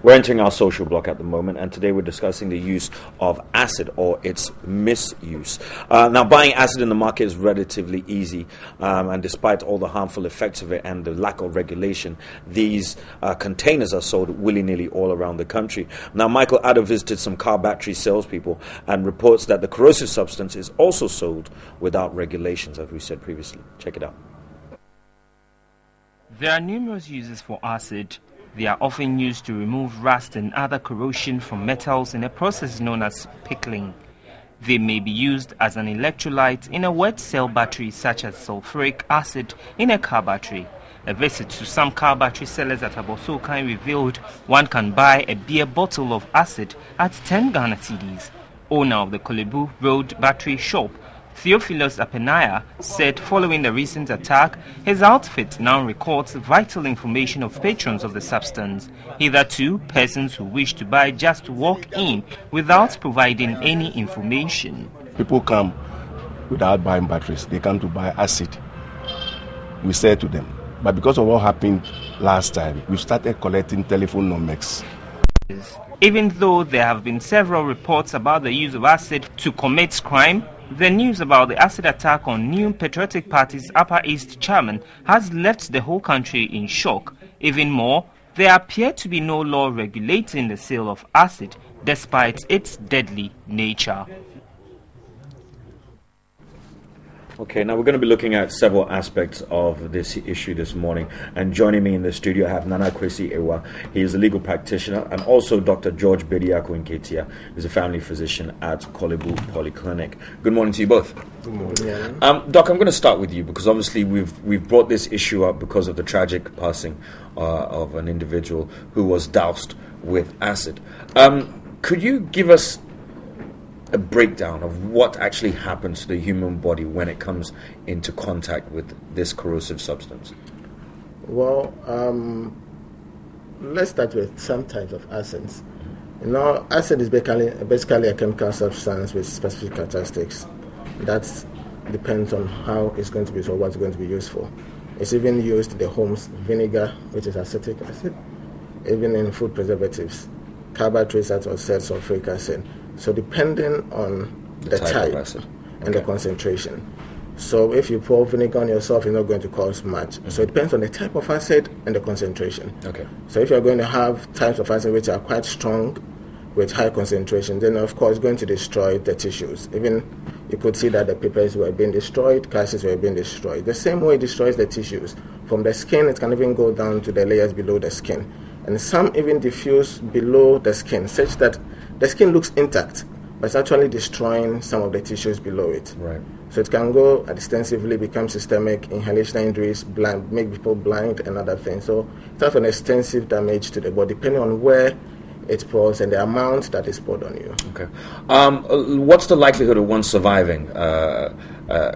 We're entering our social block at the moment, and today we're discussing the use of acid or its misuse. Now, buying acid in the market is relatively easy, and despite all the harmful effects of it and the lack of regulation, these containers are sold willy-nilly all around the country. Now, Michael Addo visited some car battery salespeople and reports that the corrosive substance is also sold without regulations, as we said previously. Check it out. There are numerous uses for acid. They are often used to remove rust and other corrosion from metals in a process known as pickling. They may be used as an electrolyte in a wet cell battery, such as sulfuric acid in a car battery. A visit to some car battery sellers at Abosokan revealed one can buy a beer bottle of acid at 10 Ghana cedis. Owner of the Kolebu Road battery shop, Theophilus Apenaya, said following the recent attack, his outfit now records vital information of patrons of the substance. Hitherto, persons who wish to buy just walk in without providing any information. People come without buying batteries. They come to buy acid. We said to them. But because of what happened last time, we started collecting telephone numbers. Even though there have been several reports about the use of acid to commit crime, the news about the acid attack on New Patriotic Party's Upper East chairman has left the whole country in shock. Even more, there appear to be no law regulating the sale of acid despite its deadly nature. Okay, now we're going to be looking at several aspects of this issue this morning. And joining me in the studio, I have Nana Kwesi Ewa. He is a legal practitioner, and also Dr. George Bediako Nketia, who's a family physician at Kolebu Polyclinic. Good morning to you both. Good morning. Doc, I'm going to start with you because obviously we've brought this issue up because of the tragic passing of an individual who was doused with acid. Could you give us a breakdown of what actually happens to the human body when it comes into contact with this corrosive substance? Well, let's start with some types of acids. You know, acid is basically a chemical substance with specific characteristics. That depends on how it's going to be, so what it's going to be used for. It's even used in the homes, vinegar, which is acetic acid, even in food preservatives, carbohydrates, that was said, sulfuric acid. So depending on the type and the concentration. So if you pour vinegar on yourself, you're not going to cause much. Mm-hmm. So it depends on the type of acid and the concentration. Okay. So if you're going to have types of acid which are quite strong with high concentration, then of course it's going to destroy the tissues. Even you could see that the papers were being destroyed, calces were being destroyed. The same way it destroys the tissues. From the skin, it can even go down to the layers below the skin. And some even diffuse below the skin, such that the skin looks intact, but it's actually destroying some of the tissues below it. Right. So it can go extensively, become systemic, inhalational injuries, blind, make people blind, and other things. So it has an extensive damage to the body, depending on where it pours and the amount that is poured on you. Okay. What's the likelihood of one surviving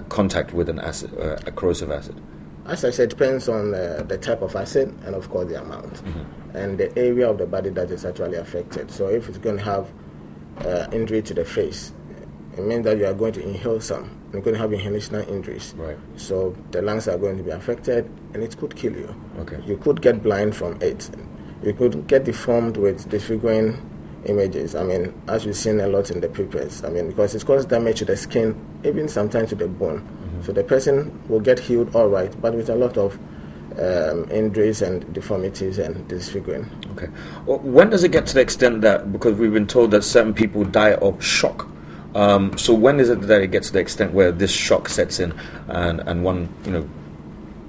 contact with an acid, a corrosive acid? As I said, it depends on the type of acid and, of course, the amount. Mm-hmm. And the area of the body that is actually affected. So if it's going to have injury to the face, it means that you are going to inhale some. You're going to have inhalational injuries. Right. So the lungs are going to be affected, and it could kill you. Okay. You could get blind from it. You could get deformed with disfiguring images. I mean, as we've seen a lot in the papers. I mean, because it causes damage to the skin, even sometimes to the bone. Mm-hmm. So the person will get healed all right, but with a lot of injuries and deformities and disfiguring. Okay. Well, when does it get to the extent that, because we've been told that certain people die of shock, so when is it that it gets to the extent where this shock sets in and one,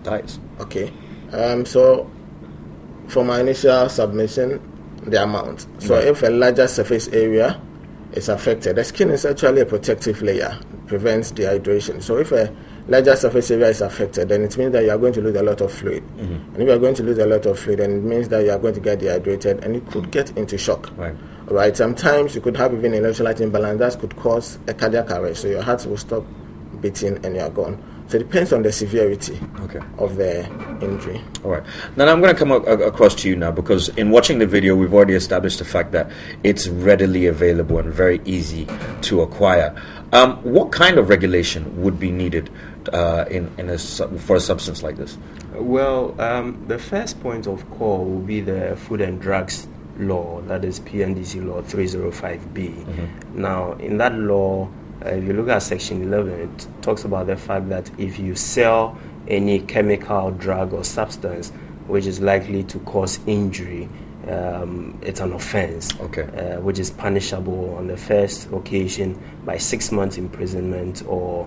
dies? Okay. So for my initial submission, the amount. So right. If a larger surface area is affected, the skin is actually a protective layer, prevents dehydration. So if a larger surface area is affected, then it means that you are going to lose a lot of fluid. Mm-hmm. And if you are going to lose a lot of fluid, then it means that you are going to get dehydrated and you could get into shock. Right. Sometimes you could have even electrolyte imbalance that could cause a cardiac arrest. So your heart will stop beating and you are gone. So it depends on the severity of the injury. All right. Now I'm going to come across to you now, because in watching the video, we've already established the fact that it's readily available and very easy to acquire. What kind of regulation would be needed for a substance like this? Well, the first point of call will be the Food and Drugs law, that is PNDC law 305B. Now, in that law, if you look at section 11, it talks about the fact that if you sell any chemical, drug, or substance which is likely to cause injury, it's an offense, which is punishable on the first occasion by 6 months imprisonment or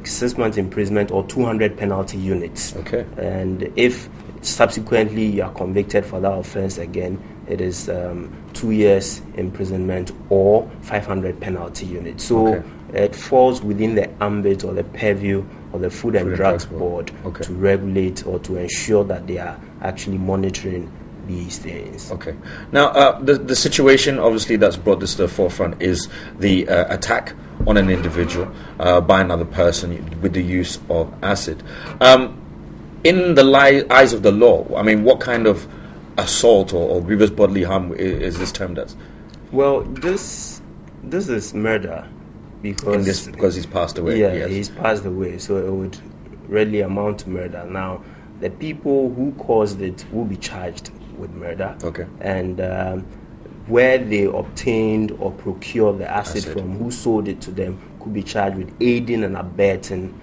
6 months imprisonment or 200 penalty units. And if subsequently you are convicted for that offense again, it is 2 years imprisonment or 500 penalty units. So it falls within the ambit or the purview of the Food and Drugs Board to regulate or to ensure that they are actually monitoring these things. Now, the situation obviously that's brought this to the forefront is the attack on an individual by another person with the use of acid. In the eyes of the law, I mean, what kind of assault or grievous bodily harm is this termed as? Well, this is murder because he's passed away. Yeah, he's passed away, so it would really amount to murder. Now, the people who caused it will be charged with murder. And where they obtained or procured the acid from, who sold it to them, could be charged with aiding and abetting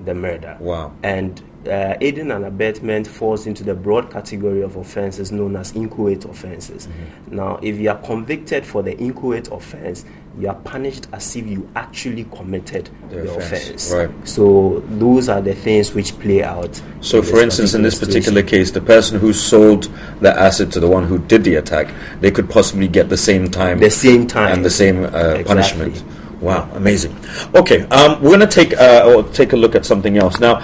the murder. And aiding and abetment falls into the broad category of offenses known as inchoate offenses. Now, if you are convicted for the inchoate offense, you are punished as if you actually committed the offense. So those are the things which play out. So, for instance, in this particular case, the person who sold the acid to the one who did the attack, they could possibly get the same time, and the same punishment. Wow, amazing. Okay, we're going to take a look at something else. Now,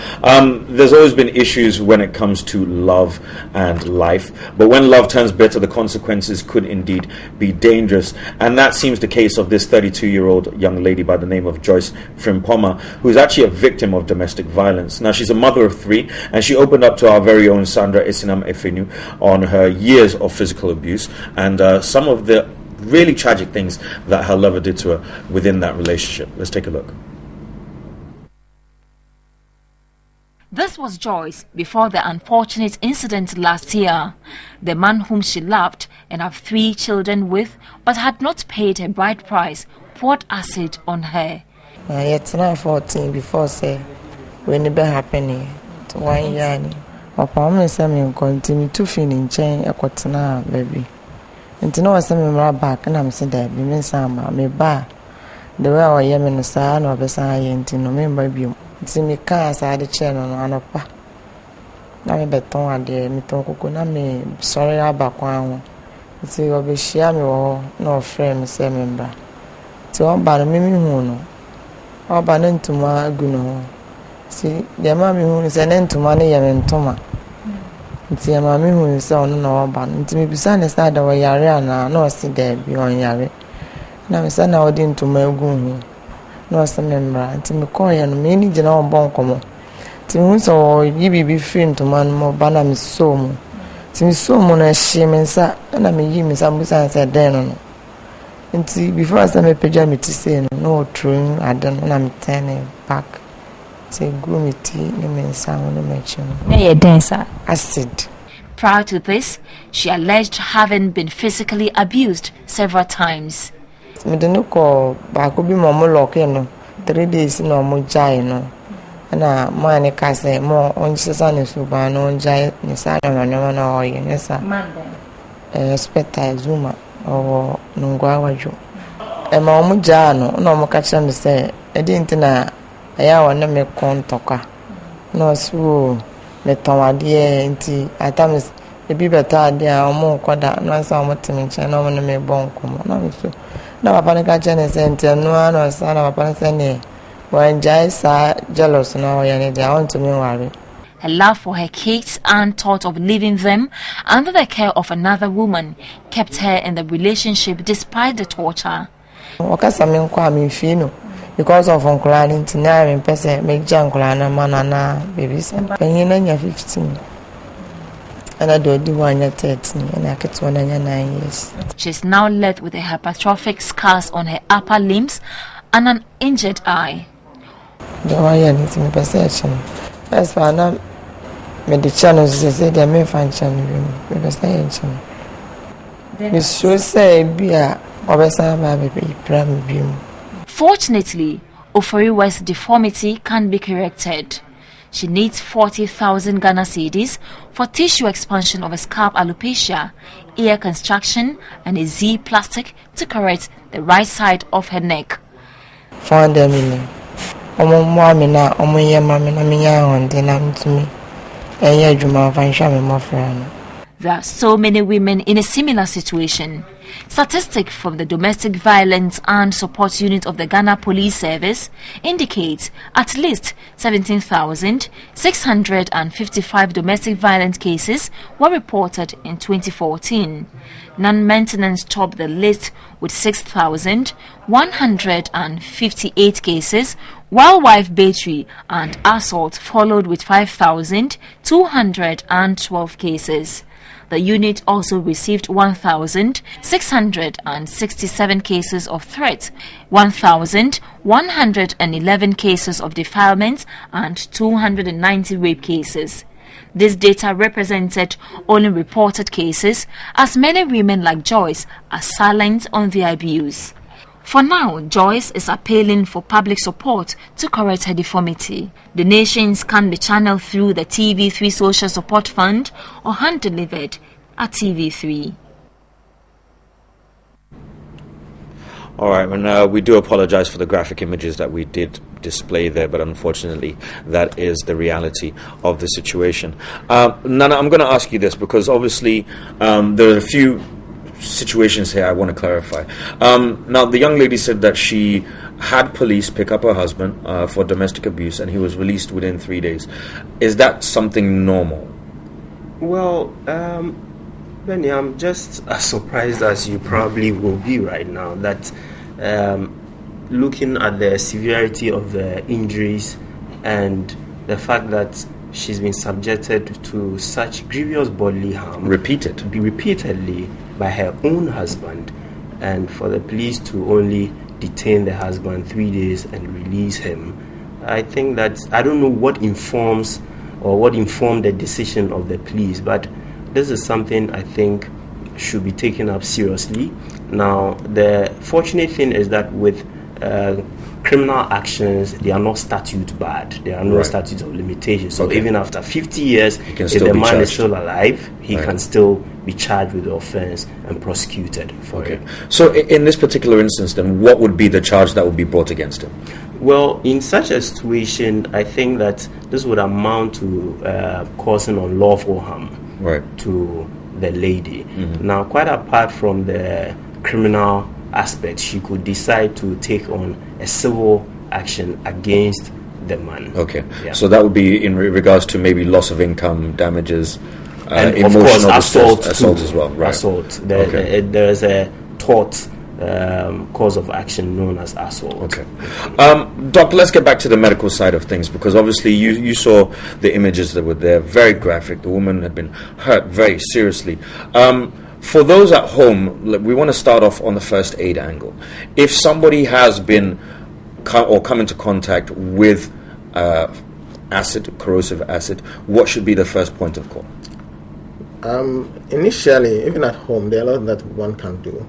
there's always been issues when it comes to love and life, but when love turns bitter, the consequences could indeed be dangerous, and that seems the case of this 32-year-old young lady by the name of Joyce Frimpoma, who is actually a victim of domestic violence. Now, she's a mother of 3, and she opened up to our very own Sandra Isinam Efenu on her years of physical abuse and some of the really tragic things that her lover did to her within that relationship. Let's take a look. This was Joyce before the unfortunate incident last year. The man whom she loved and have 3 children with, but had not paid her bride price, poured acid on her. It's not 14 before say when it be happening to 1 year. My parents say me continue to finish chain a quarter baby. And to know what's back, and I'm said that me sama me ba the way I am in the sun or beside you, no member you. See me cars I the channel on a pa. Now me beton a day, me talk na me sorry about one. See, you'll be share me or no friend, say member. To one by me, no. Or by to my guno. See, the mammy who is an end to money and Toma. Nti ya mami hu se ono na oba nti me bisa ne sa da wo yare ana na o se da bi on yare na me sa na odi ntoma egu hu na o se me mra nti me ko ya no me ni gina obon komo nti hu so yi bibi free ntoma no mo ba na me so mu nti me so mu na hye me nsa na me yi me sa busa se den no nti before sa me peja me ti se no no throwing adan na me turn back. Acid. Prior to this, she alleged having been physically abused several times. I don't call back be more 3 days no more jai no. And a man say more on Susan is Subano on jai Nissan or yes, Spectre Zuma or Nunguajo. A mamujano, no more catch them say, I didn't know. I want to make contoka. No, so me tomade nti atamis e bi beta dia omo koda no sa omo timinche no mo me bon komo no so na papa ne ka chene sente no ano sa na papa ne se ne when jai sa jealous no ya ne dia want to me worry. Her love for her kids and thought of leaving them under the care of another woman kept her in the relationship despite the torture. Wakasa me nkwa me fino because of Uncle Annie, now in person make Jankulana manana babies and 15. And I do 1 year 13 and I get 1 year 9 years. She's now left with a hypertrophic scars on her upper limbs and an injured eye. The 1 year needs me perception. First, I know the channels say they may function because I Misro say be a obesa baby pram. Fortunately, Ofori West's deformity can be corrected. She needs 40,000 Ghana cedis for tissue expansion of a scalp alopecia, ear construction, and a Z plastic to correct the right side of her neck. 400 million. Omomwamina, Omoyamamina, Miya, Denam to me. And yet, you might find my friend. There are so many women in a similar situation. Statistics from the Domestic Violence and Support Unit of the Ghana Police Service indicate at least 17,655 domestic violence cases were reported in 2014. Non-maintenance topped the list with 6,158 cases, while wife battery and assault followed with 5,212 cases. The unit also received 1,667 cases of threats, 1,111 cases of defilement, and 290 rape cases. This data represented only reported cases, as many women like Joyce are silent on their abuse. For now, Joyce is appealing for public support to correct her deformity. Donations can be channeled through the TV3 Social Support Fund or hand-delivered at TV3. All right, and we do apologize for the graphic images that we did display there, but unfortunately, that is the reality of the situation. Nana, I'm going to ask you this because obviously there are a few situations here I want to clarify. Now, the young lady said that she had police pick up her husband for domestic abuse and he was released within 3 days. Is that something normal? Well, Benny, I'm just as surprised as you probably will be right now that looking at the severity of the injuries and the fact that she's been subjected to such grievous bodily harm repeatedly by her own husband, and for the police to only detain the husband 3 days and release him, I think that I don't know what informs or what informed the decision of the police, but this is something I think should be taken up seriously. Now, the fortunate thing is that with criminal actions, they are not statute barred. There are no statutes of limitations. So even after 50 years, if the man is still alive, he can still be charged with the offense and prosecuted for it. So in this particular instance, then, what would be the charge that would be brought against him? Well, in such a situation, I think that this would amount to causing unlawful harm to the lady. Now, quite apart from the criminal aspect, she could decide to take on a civil action against the man. So that would be in regards to maybe loss of income, damages, and emotional of course assault as well. Assault. There is a tort cause of action known as assault. Doc, let's get back to the medical side of things, because obviously you saw the images that were there, very graphic. The woman had been hurt very seriously. For those at home, we want to start off on the first aid angle. If somebody has been come into contact with corrosive acid, what should be the first point of call? Initially, even at home, there are a lot that one can do.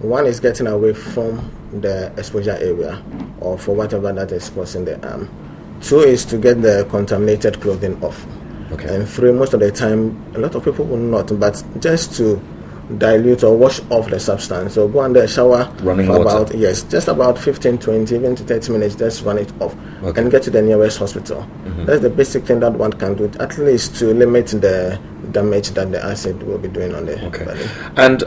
One is getting away from the exposure area or for whatever that is causing the arm. Two is to get the contaminated clothing off. And three, most of the time, a lot of people will not, but just to dilute or wash off the substance. So go under a shower running for water. just about 15, 20, even to 30 minutes, just run it off and get to the nearest hospital. That's the basic thing that one can do, at least to limit the damage that the acid will be doing on the body. And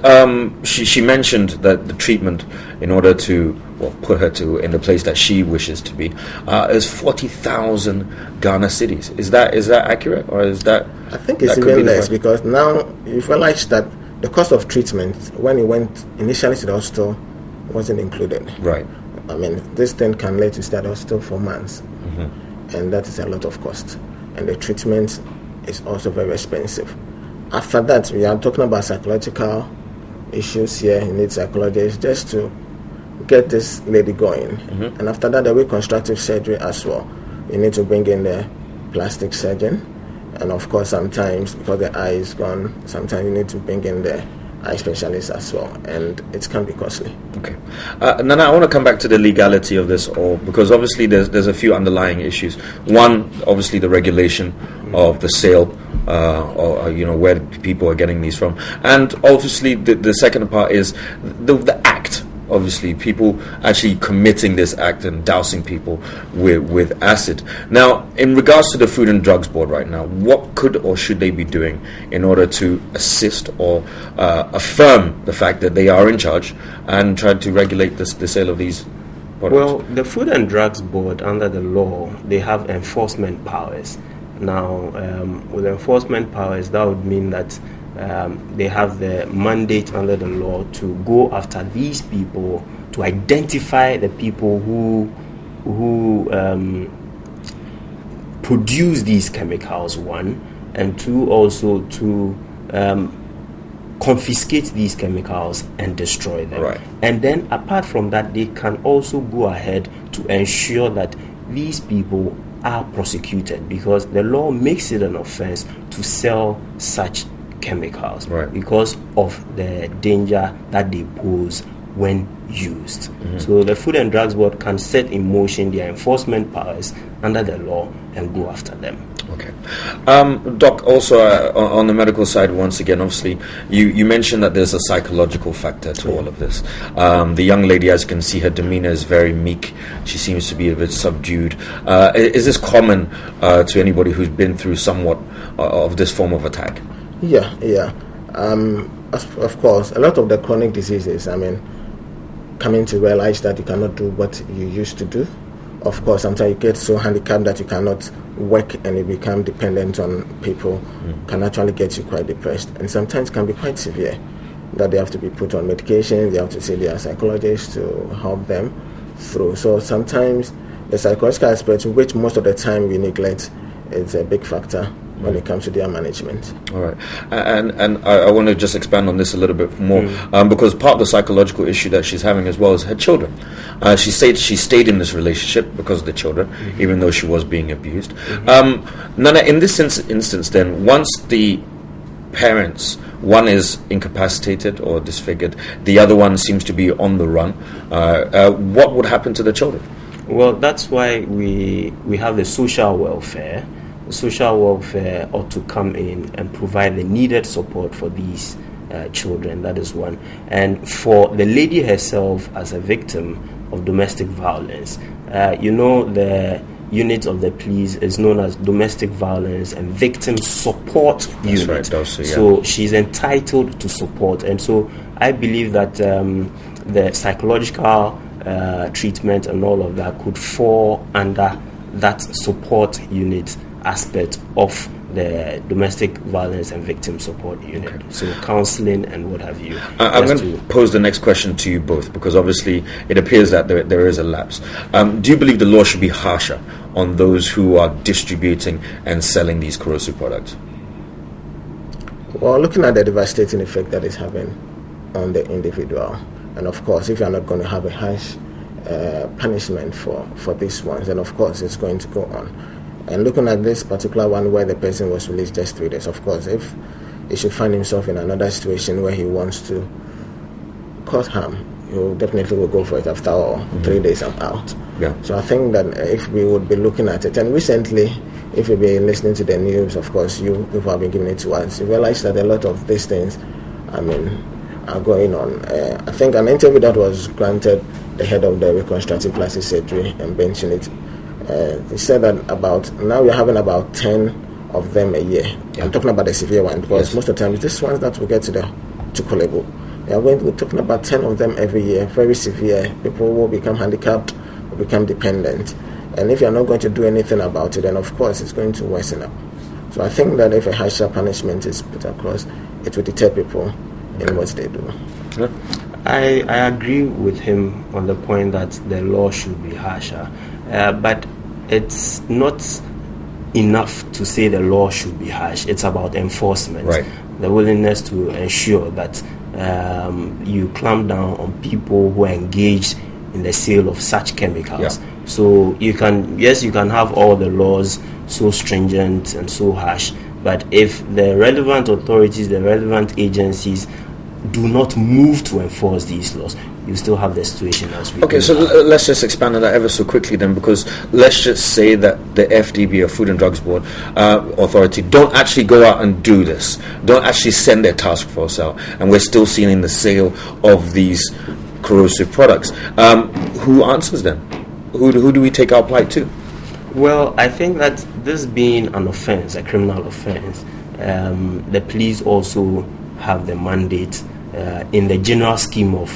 she mentioned that the treatment, in order to put her in the place that she wishes to be, is 40,000 Ghana cedis. Is that accurate, or is that? I think it's even less, because now you realize that the cost of treatment when he went initially to the hospital wasn't included. Right. I mean, this thing can lead to stay at the hospital for months, and that is a lot of cost. And the treatment is also very expensive. After that, we are talking about psychological issues here. You need psychologists just to get this lady going. And after that, the reconstructive surgery as well. You need to bring in the plastic surgeon. And of course, sometimes, because the eye is gone, sometimes you need to bring in the eye specialists as well, and it can be costly. Okay. Nana, I want to come back to the legality of this, because obviously there's a few underlying issues. One, obviously the regulation of the sale, or where people are getting these from, and obviously the second part is the act. Obviously, people actually committing this act and dousing people with acid. Now, in regards to the Food and Drugs Board right now, what could or should they be doing in order to assist or affirm the fact that they are in charge and try to regulate the sale of these products? Well, the Food and Drugs Board, under the law, they have enforcement powers. Now, with enforcement powers, that would mean that they have the mandate under the law to go after these people, to identify the people who produce these chemicals, one, and two, also to confiscate these chemicals and destroy them. Right. And then apart from that, they can also go ahead to ensure that these people are prosecuted, because the law makes it an offense to sell such chemicals, right, because of the danger that they pose when used. So the Food and Drugs Board can set in motion their enforcement powers under the law and go after them. Okay. Doc, also on the medical side, once again, obviously, you mentioned that there's a psychological factor to all of this. The young lady, as you can see, her demeanor is very meek. She seems to be a bit subdued. Is this common to anybody who's been through somewhat of this form of attack? Yeah. Of course, a lot of the chronic diseases, coming to realize that you cannot do what you used to do. Of course, sometimes you get so handicapped that you cannot work and you become dependent on people, can actually get you quite depressed, and sometimes can be quite severe, that they have to be put on medication, they have to see their psychologist to help them through. So sometimes the psychological aspect, which most of the time we neglect, is a big factor when it comes to their management. All right. And I want to just expand on this a little bit more, because part of the psychological issue that she's having as well is her children. She said she stayed in this relationship because of the children, even though she was being abused. Nana, in this instance then, once the parents, one is incapacitated or disfigured, the other one seems to be on the run, what would happen to the children? Well, that's why we have the social welfare. Social welfare ought to come in and provide the needed support for these children. That is one. And for the lady herself as a victim of domestic violence, the unit of the police is known as Domestic Violence and Victim Support Unit. Right, also, yeah. So she's entitled to support. And so I believe that the psychological treatment and all of that could fall under that support unit aspect of the Domestic Violence and Victim Support Unit. Okay. So counseling and what have you. I'm going to pose the next question to you both, because obviously it appears that there is a lapse. Do you believe the law should be harsher on those who are distributing and selling these corrosive products? Well, looking at the devastating effect that it's having on the individual, and of course, if you're not going to have a harsh punishment for these ones, then of course it's going to go on. And looking at this particular one where the person was released just 3 days, of course, if he should find himself in another situation where he wants to cause harm, he definitely will go for it after all. 3 days I'm out. Yeah. So I think that if we would be looking at it, and recently, if you've been listening to the news, of course, you people have been giving it to us, you realize that a lot of these things, are going on. I think an interview that was granted the head of the reconstructive plastic surgery and bench unit, he said that now we're having about 10 of them a year. Yeah. I'm talking about the severe one, because most of the time it's these ones that will get to Kolebu. We're talking about 10 of them every year, very severe. People will become handicapped, will become dependent. And if you're not going to do anything about it, then of course it's going to worsen up. So I think that if a harsher punishment is put across, it will deter people in what they do. Yeah. I agree with him on the point that the law should be harsher, but it's not enough to say the law should be harsh. It's about enforcement, right. The willingness to ensure that you clamp down on people who are engaged in the sale of such chemicals. Yeah. So you can have all the laws so stringent and so harsh, but if the relevant authorities, the relevant agencies do not move to enforce these laws, you still have the situation as we Okay, so let's just expand on that ever so quickly then, because let's just say that the FDB, or Food and Drugs Board Authority, don't actually go out and do this, don't actually send their task force out, and we're still seeing the sale of these corrosive products. Who answers them? Who do we take our plight to? Well, I think that this being an offense, a criminal offense, the police also have the mandate in the general scheme of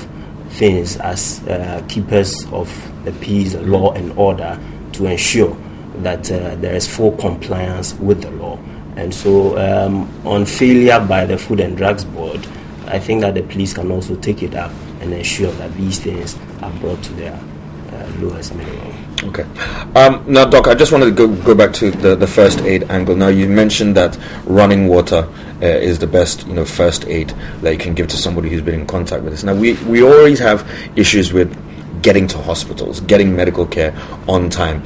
things as keepers of the peace, law and order, to ensure that there is full compliance with the law. And so on failure by the Food and Drugs Board, I think that the police can also take it up and ensure that these things are brought to their lowest minimum. Okay. Now, Doc, I just wanted to go back to the first aid angle. Now, you mentioned that running water is the best, first aid that you can give to somebody who's been in contact with this. Now, we always have issues with getting to hospitals, getting medical care on time.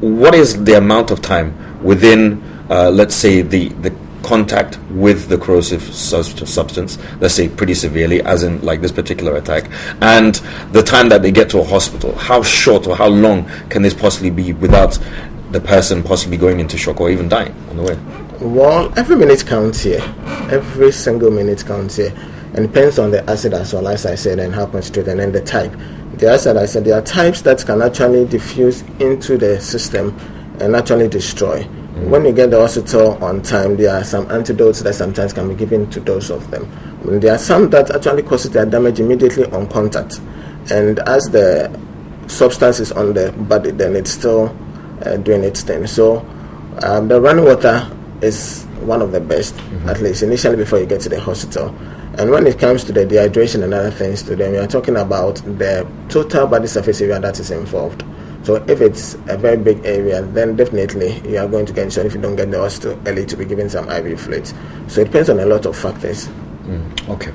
What is the amount of time within, let's say, the contact with the corrosive substance, let's say pretty severely, as in like this particular attack, and the time that they get to a hospital? How short or how long can this possibly be without the person possibly going into shock or even dying on the way? Well, every minute counts here. Every single minute counts here. And depends on the acid as well, as I said, and how concentrated, and then the type. The acid, I said, there are types that can actually diffuse into the system and actually destroy. When you get the hospital on time, there are some antidotes that sometimes can be given to those of them. There are some that actually causes their damage immediately on contact. And as the substance is on the body, then it's still doing its thing. So the running water is one of the best, at least initially before you get to the hospital. And when it comes to the dehydration and other things to them, we are talking about the total body surface area that is involved. So if it's a very big area, then definitely you are going to get insured if you don't get the hospital early to be given some IV fluids. So it depends on a lot of factors. Okay.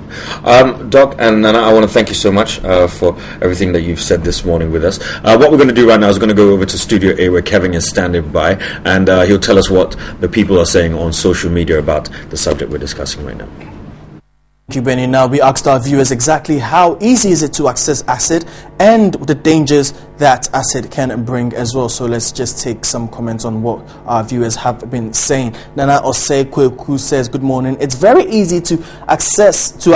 Doc and Nana, I want to thank you so much for everything that you've said this morning with us. What we're going to do right now is going to go over to Studio A, where Kevin is standing by, and he'll tell us what the people are saying on social media about the subject we're discussing right now. Thank you, Benny. Now we asked our viewers exactly how easy is it to access acid and the dangers that acid can bring as well. So let's just take some comments on what our viewers have been saying. Nana Osekweku says, good morning. It's very easy to get access to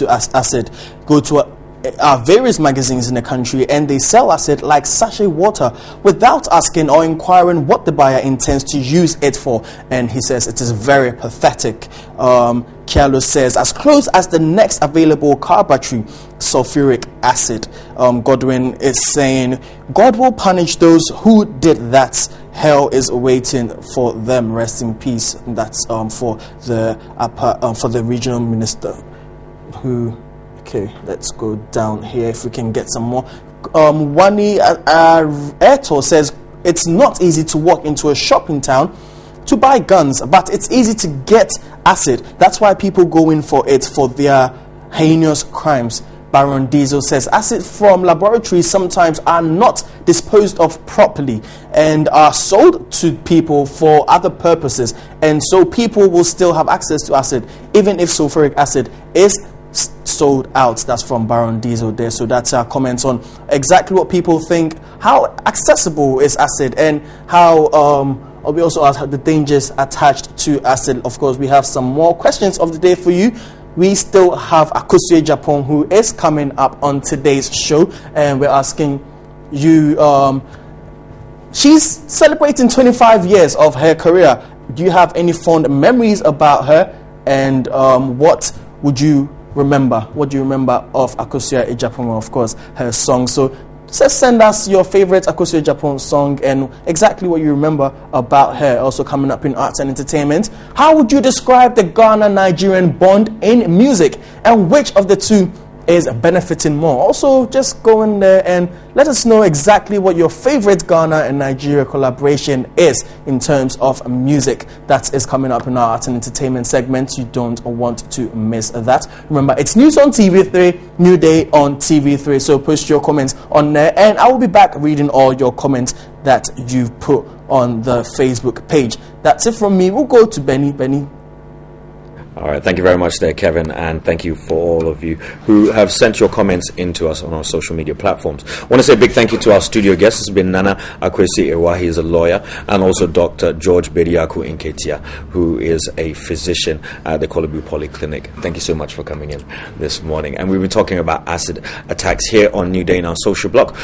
acid. Go to various magazines in the country and they sell acid like sachet water without asking or inquiring what the buyer intends to use it for. And he says it is very pathetic. Kialo says, as close as the next available car battery, sulfuric acid. Godwin is saying, God will punish those who did that. Hell is waiting for them. Rest in peace. That's for the regional minister who. Okay, let's go down here if we can get some more. Wani Eto says, it's not easy to walk into a shop in town to buy guns, but it's easy to get acid. That's why people go in for it, for their heinous crimes. Baron Diesel says, acid from laboratories sometimes are not disposed of properly and are sold to people for other purposes. And so people will still have access to acid, even if sulfuric acid is sold out. That's from Baron Diesel there. So that's our comments on exactly what people think, how accessible is acid, and how we also ask the dangers attached to acid. Of course, we have some more questions of the day for you. We still have Akosua Japan, who is coming up on today's show, and we're asking you, she's celebrating 25 years of her career. Do you have any fond memories about her, and what would you remember? What do you remember of Akosua Japan? Of course, her song. So just send us your favorite Akosua Japan song and exactly what you remember about her. Also coming up in arts and entertainment, how would you describe the Ghana-Nigerian bond in music, and which of the two is benefiting more? Also, just go in there and let us know exactly what your favorite Ghana and Nigeria collaboration is in terms of music. That is coming up in our art and entertainment segment. You don't want to miss that. Remember, it's news on TV3, New Day on TV3. So post your comments on there, and I will be back reading all your comments that you've put on the Facebook page. That's it from me. We'll go to Benny. All right, thank you very much there, Kevin, and thank you for all of you who have sent your comments in to us on our social media platforms. I want to say a big thank you to our studio guests. This has been Nana Akwesi Ewa, he is a lawyer, and also Dr. George Bediaku Nketia, who is a physician at the Kolibu Polyclinic. Thank you so much for coming in this morning. And we've been talking about acid attacks here on NewDay in our social blog.